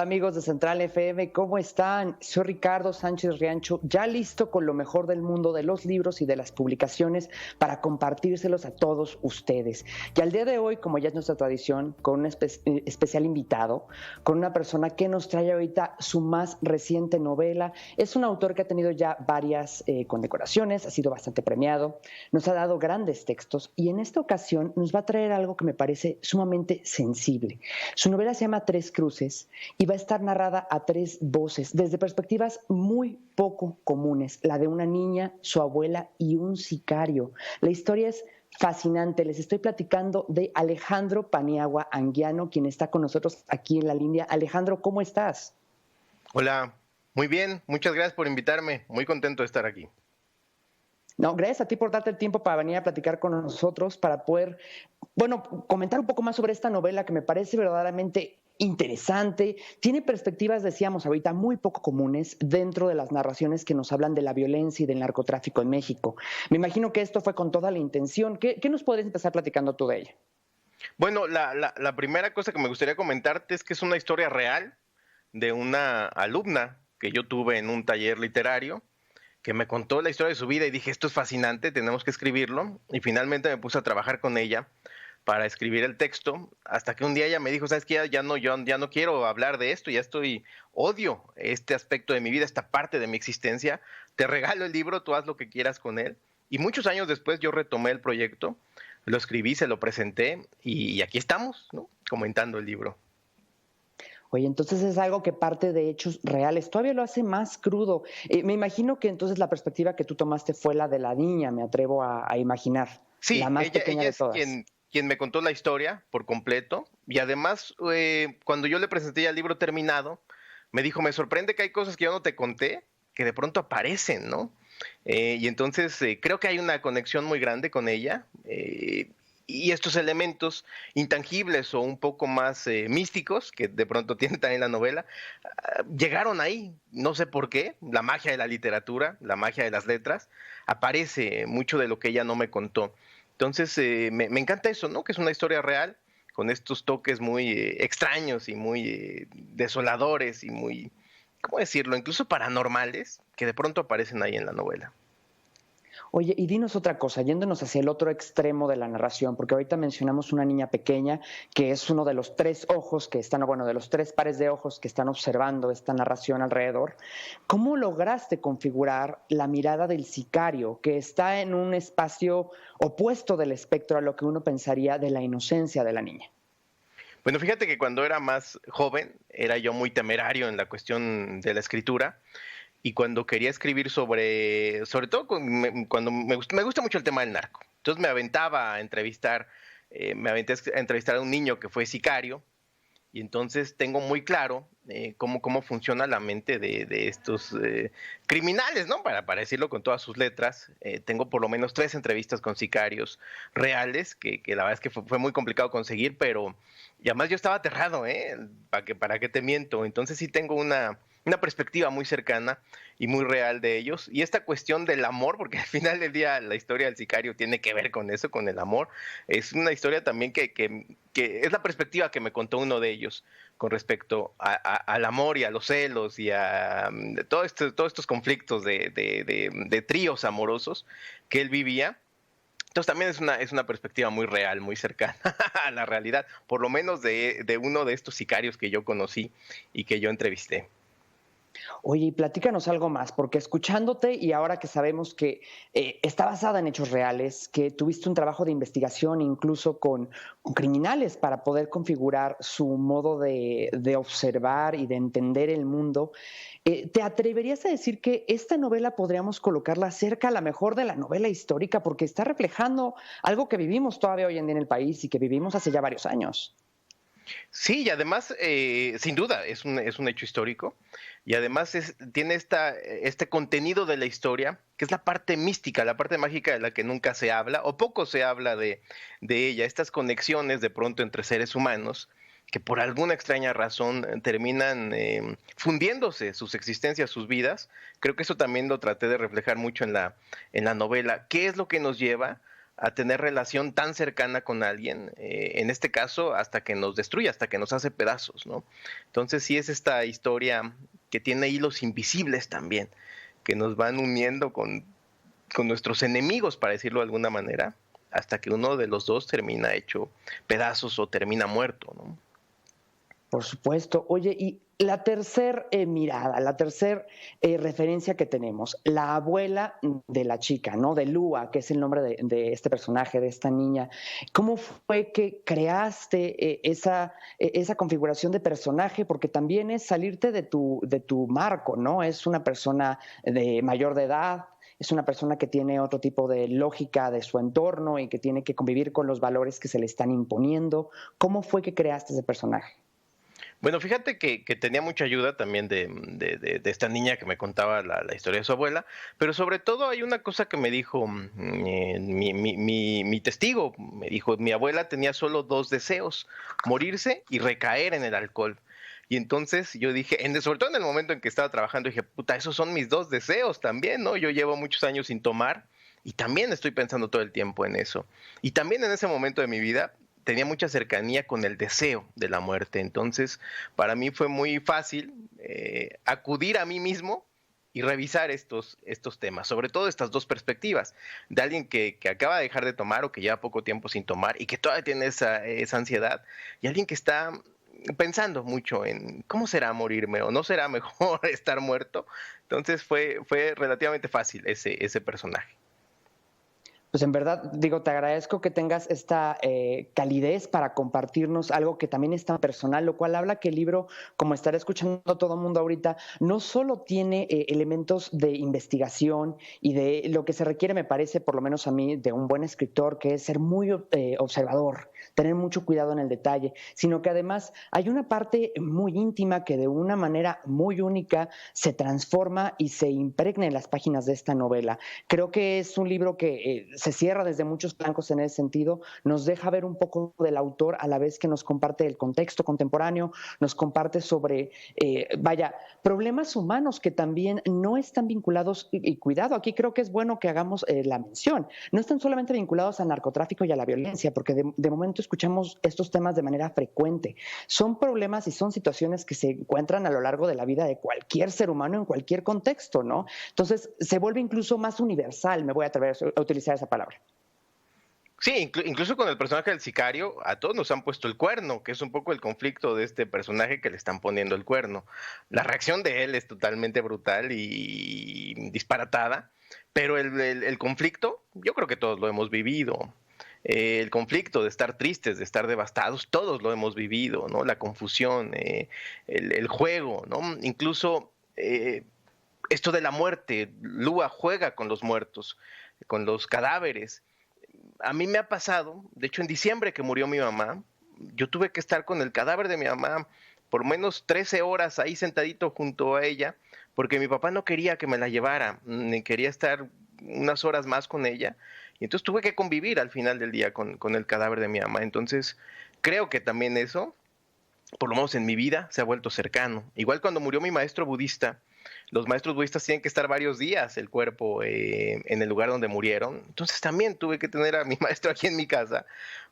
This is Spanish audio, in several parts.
Amigos de Central FM, ¿cómo están? Soy Ricardo Sánchez Riancho, ya listo con lo mejor del mundo de los libros y de las publicaciones para compartírselos a todos ustedes. Y al día de hoy, como ya es nuestra tradición, con un especial invitado, con una persona que nos trae ahorita su más reciente novela. Es un autor que ha tenido ya varias condecoraciones, ha sido bastante premiado, nos ha dado grandes textos y en esta ocasión nos va a traer algo que me parece sumamente sensible. Su novela se llama Tres Cruces y va a estar narrada a tres voces, desde perspectivas muy poco comunes, la de una niña, su abuela y un sicario. La historia es fascinante. Les estoy platicando de Alejandro Paniagua Anguiano, quien está con nosotros aquí en la línea. Alejandro, ¿cómo estás? Hola, muy bien, muchas gracias por invitarme, muy contento de estar aquí. No, gracias a ti por darte el tiempo para venir a platicar con nosotros, para poder, bueno, comentar un poco más sobre esta novela que me parece verdaderamente interesante. Tiene perspectivas, decíamos ahorita, muy poco comunes dentro de las narraciones que nos hablan de la violencia y del narcotráfico en México. Me imagino que esto fue con toda la intención. ¿Qué nos puedes empezar platicando tú de ella? Bueno, la primera cosa que me gustaría comentarte es que es una historia real de una alumna que yo tuve en un taller literario, que me contó la historia de su vida y dije, esto es fascinante, tenemos que escribirlo, y finalmente me puse a trabajar con ella para escribir el texto, hasta que un día ella me dijo, sabes que yo ya no quiero hablar de esto, odio este aspecto de mi vida, esta parte de mi existencia, te regalo el libro, tú haz lo que quieras con él. Y muchos años después yo retomé el proyecto, lo escribí, se lo presenté y aquí estamos, ¿no? Comentando el libro. Oye, entonces es algo que parte de hechos reales, todavía lo hace más crudo. Me imagino que entonces la perspectiva que tú tomaste fue la de la niña, me atrevo a imaginar, la Sí, más pequeña ella de es todas. quien me contó la historia por completo y además cuando yo le presenté ya el libro terminado, me dijo, me sorprende que hay cosas que yo no te conté que de pronto aparecen, ¿no? Y entonces creo que hay una conexión muy grande con ella y estos elementos intangibles o un poco más místicos que de pronto tiene también la novela, llegaron ahí, no sé por qué, la magia de la literatura, la magia de las letras, aparece mucho de lo que ella no me contó. Entonces, me encanta eso, ¿no? Que es una historia real, con estos toques muy extraños y muy desoladores y muy, ¿cómo decirlo? Incluso paranormales, que de pronto aparecen ahí en la novela. Oye, y dinos otra cosa, yéndonos hacia el otro extremo de la narración, porque ahorita mencionamos una niña pequeña que es uno de los tres ojos que están, bueno, de los tres pares de ojos que están observando esta narración alrededor. ¿Cómo lograste configurar la mirada del sicario, que está en un espacio opuesto del espectro a lo que uno pensaría de la inocencia de la niña? Bueno, fíjate que cuando era más joven, era yo muy temerario en la cuestión de la escritura. Y cuando quería escribir sobre todo cuando me gusta mucho el tema del narco. Entonces me aventaba a entrevistar, me aventé a entrevistar a un niño que fue sicario y entonces tengo muy claro cómo funciona la mente de estos criminales, ¿no? Para decirlo con todas sus letras. Tengo por lo menos 3 entrevistas con sicarios reales, que la verdad es que fue muy complicado conseguir, pero y además yo estaba aterrado, ¿eh? ¿Para qué te miento? Entonces sí tengo una perspectiva muy cercana y muy real de ellos. Y esta cuestión del amor, porque al final del día la historia del sicario tiene que ver con eso, con el amor, es una historia también que es la perspectiva que me contó uno de ellos con respecto al amor y a los celos y a todos estos conflictos de tríos amorosos que él vivía. Entonces también es una perspectiva muy real, muy cercana a la realidad, por lo menos de uno de estos sicarios que yo conocí y que yo entrevisté. Oye, y platícanos algo más, porque escuchándote y ahora que sabemos que está basada en hechos reales, que tuviste un trabajo de investigación incluso con criminales para poder configurar su modo de observar y de entender el mundo, ¿te atreverías a decir que esta novela podríamos colocarla cerca a la mejor de la novela histórica porque está reflejando algo que vivimos todavía hoy en día en el país y que vivimos hace ya varios años? Sí, y además, sin duda, es un hecho histórico. Y además tiene este contenido de la historia, que es la parte mística, la parte mágica de la que nunca se habla, o poco se habla de ella, estas conexiones de pronto entre seres humanos, que por alguna extraña razón terminan fundiéndose sus existencias, sus vidas. Creo que eso también lo traté de reflejar mucho en la novela. ¿Qué es lo que nos lleva a tener relación tan cercana con alguien, en este caso hasta que nos destruye, hasta que nos hace pedazos, ¿no? Entonces sí es esta historia que tiene hilos invisibles también, que nos van uniendo con nuestros enemigos, para decirlo de alguna manera, hasta que uno de los dos termina hecho pedazos o termina muerto, ¿no? Por supuesto. Oye, y la tercer mirada, la tercer referencia que tenemos, la abuela de la chica, ¿no? De Lua, que es el nombre de este personaje, de esta niña. ¿Cómo fue que creaste esa configuración de personaje? Porque también es salirte de tu marco, ¿no? Es una persona de mayor de edad, es una persona que tiene otro tipo de lógica de su entorno y que tiene que convivir con los valores que se le están imponiendo. ¿Cómo fue que creaste ese personaje? Bueno, fíjate que tenía mucha ayuda también de esta niña que me contaba la historia de su abuela, pero sobre todo hay una cosa que me dijo mi testigo. Me dijo, mi abuela tenía solo dos deseos: morirse y recaer en el alcohol. Y entonces yo dije, sobre todo en el momento en que estaba trabajando, dije, puta, esos son mis dos deseos también, ¿no? Yo llevo muchos años sin tomar y también estoy pensando todo el tiempo en eso. Y también en ese momento de mi vida tenía mucha cercanía con el deseo de la muerte. Entonces, para mí fue muy fácil acudir a mí mismo y revisar estos temas, sobre todo estas dos perspectivas, de alguien que acaba de dejar de tomar o que lleva poco tiempo sin tomar y que todavía tiene esa ansiedad, y alguien que está pensando mucho en cómo será morirme o no será mejor estar muerto. Entonces fue relativamente fácil ese personaje. Pues en verdad, digo, te agradezco que tengas esta calidez para compartirnos algo que también es tan personal, lo cual habla que el libro, como estará escuchando todo el mundo ahorita, no solo tiene elementos de investigación y de lo que se requiere, me parece, por lo menos a mí, de un buen escritor, que es ser muy observador, tener mucho cuidado en el detalle, sino que además hay una parte muy íntima que de una manera muy única se transforma y se impregna en las páginas de esta novela. Creo que es un libro que se cierra desde muchos flancos en ese sentido, nos deja ver un poco del autor a la vez que nos comparte el contexto contemporáneo, nos comparte sobre, problemas humanos que también no están vinculados, y cuidado, aquí creo que es bueno que hagamos la mención, no están solamente vinculados al narcotráfico y a la violencia, porque de momento escuchamos estos temas de manera frecuente. Son problemas y son situaciones que se encuentran a lo largo de la vida de cualquier ser humano en cualquier contexto, ¿no? Entonces se vuelve incluso más universal, me voy a atrever a utilizar esa palabra. Sí, incluso con el personaje del sicario, a todos nos han puesto el cuerno, que es un poco el conflicto de este personaje que le están poniendo el cuerno. La reacción de él es totalmente brutal y disparatada, pero el conflicto, yo creo que todos lo hemos vivido. El conflicto de estar tristes, de estar devastados, todos lo hemos vivido, ¿no? La confusión, el juego, ¿no? Incluso esto de la muerte. Lua juega con los muertos, con los cadáveres. A mí me ha pasado, de hecho en diciembre que murió mi mamá, yo tuve que estar con el cadáver de mi mamá por menos 13 horas ahí sentadito junto a ella, porque mi papá no quería que me la llevara, ni quería estar unas horas más con ella, y entonces tuve que convivir al final del día con el cadáver de mi mamá. Entonces creo que también eso, por lo menos en mi vida, se ha vuelto cercano. Igual cuando murió mi maestro budista, los maestros budistas tienen que estar varios días el cuerpo en el lugar donde murieron. Entonces también tuve que tener a mi maestro aquí en mi casa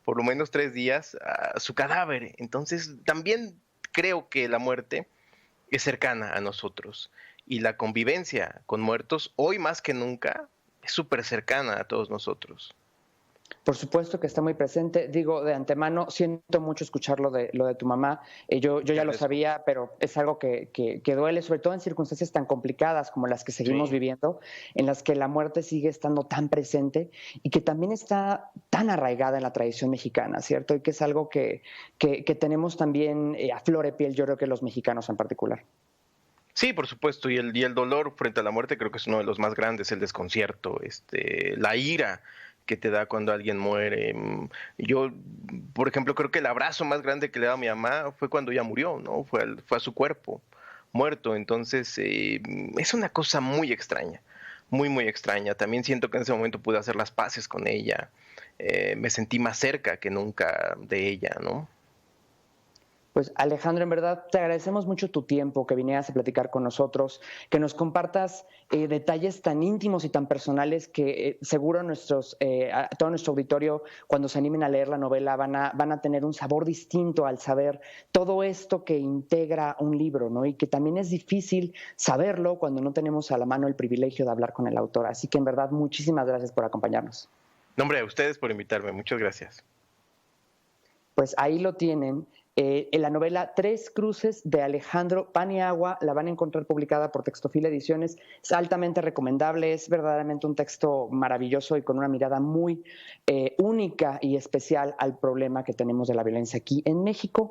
por lo menos 3 días, a su cadáver. Entonces también creo que la muerte es cercana a nosotros, y la convivencia con muertos hoy más que nunca es súper cercana a todos nosotros. Por supuesto que está muy presente. Digo, de antemano, siento mucho escuchar lo de tu mamá. Yo Te ya lo agradezco. sabía, pero es algo que duele, sobre todo en circunstancias tan complicadas como las que seguimos Sí. viviendo, en las que la muerte sigue estando tan presente y que también está tan arraigada en la tradición mexicana, ¿cierto? Y que es algo que tenemos también a flor de piel, yo creo que los mexicanos en particular. Sí, por supuesto, y el dolor frente a la muerte creo que es uno de los más grandes, el desconcierto, la ira que te da cuando alguien muere. Yo, por ejemplo, creo que el abrazo más grande que le da a mi mamá fue cuando ella murió, ¿no? Fue a su cuerpo muerto. Entonces, es una cosa muy extraña, muy, muy extraña. También siento que en ese momento pude hacer las paces con ella. Me sentí más cerca que nunca de ella, ¿no? Pues Alejandro, en verdad te agradecemos mucho tu tiempo, que vinieras a platicar con nosotros, que nos compartas detalles tan íntimos y tan personales que seguro a todo nuestro auditorio, cuando se animen a leer la novela, van a tener un sabor distinto al saber todo esto que integra un libro, ¿no? Y que también es difícil saberlo cuando no tenemos a la mano el privilegio de hablar con el autor. Así que en verdad, muchísimas gracias por acompañarnos. No, hombre, a ustedes por invitarme. Muchas gracias. Pues ahí lo tienen. En la novela Tres Cruces de Alejandro Paniagua, la van a encontrar publicada por Textofil Ediciones. Es altamente recomendable, es verdaderamente un texto maravilloso y con una mirada muy única y especial al problema que tenemos de la violencia aquí en México.